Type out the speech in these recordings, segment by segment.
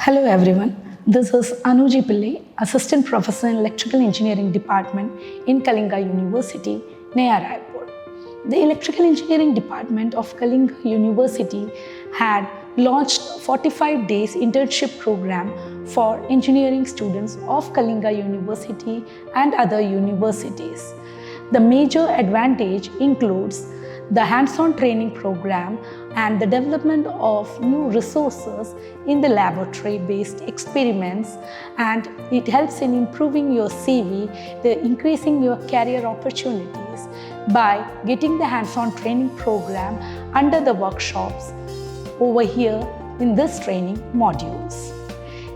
Hello everyone, this is Anuji Pillai, Assistant Professor in Electrical Engineering Department in Kalinga University, near Raipur. The Electrical Engineering Department of Kalinga University had launched 45 Days Internship Program for engineering students of Kalinga University and other universities. The major advantage includes the hands-on training program and the development of new resources in the laboratory-based experiments, and it helps in improving your CV, increasing your career opportunities by getting the hands-on training program under the workshops over here in this training modules.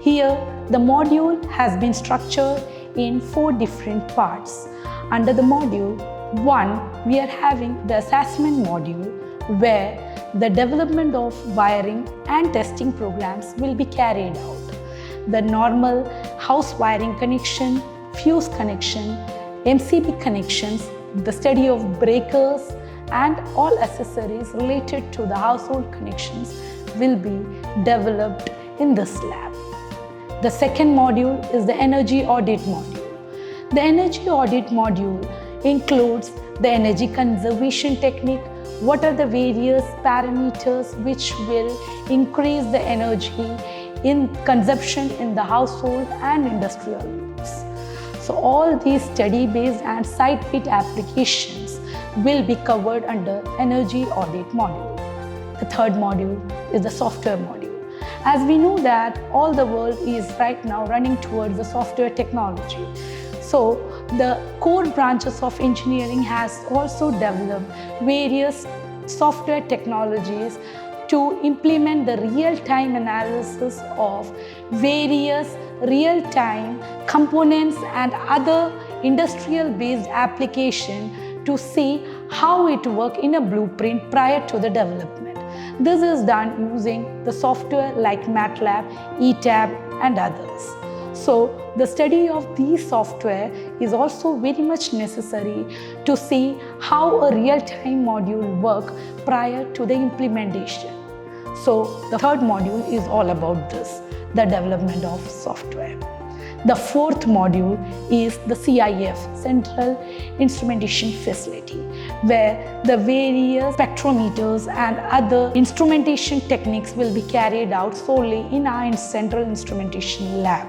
Here, the module has been structured in 4 different parts. Under the module 1, we are having the assessment module where the development of wiring and testing programs will be carried out. The normal house wiring connection, fuse connection, MCB connections, the study of breakers and all accessories related to the household connections will be developed in this lab. The second module is the energy audit module. The energy audit module includes the energy conservation technique, what are the various parameters which will increase the energy in consumption in the household and industrial use. So all these study-based and site-based applications will be covered under energy audit module. The third module is the software module. As we know that all the world is right now running towards the software technology. So the core branches of engineering has also developed various software technologies to implement the real-time analysis of various real-time components and other industrial-based application to see how it works in a blueprint prior to the development. This is done using the software like MATLAB, ETAB and others. So the study of these software is also very much necessary to see how a real-time module works prior to the implementation. So the third module is all about this, the development of software. The fourth module is the CIF, Central Instrumentation Facility, where the various spectrometers and other instrumentation techniques will be carried out solely in our Central Instrumentation Lab,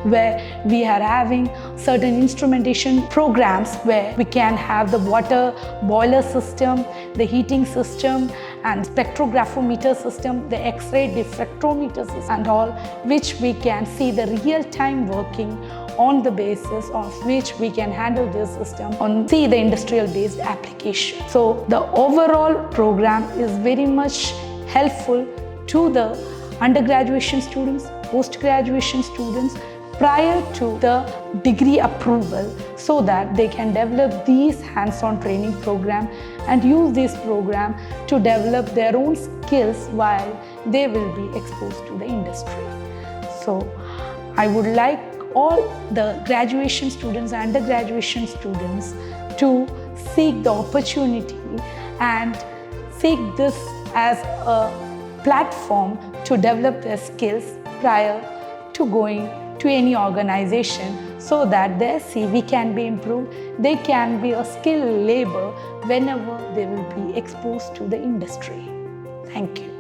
where we are having certain instrumentation programs where we can have the water boiler system, the heating system and spectrographometer system, the X-ray diffractometer system and all, which we can see the real-time working on the basis of which we can handle this system on the industrial-based application. So the overall program is very much helpful to the undergraduation students, post-graduation students prior to the degree approval, so that they can develop these hands-on training program and use this program to develop their own skills while they will be exposed to the industry. So I would like all the graduation students and undergraduation students to seek the opportunity and seek this as a platform to develop their skills prior to going to any organization, so that their CV can be improved, they can be a skilled labor whenever they will be exposed to the industry. Thank you.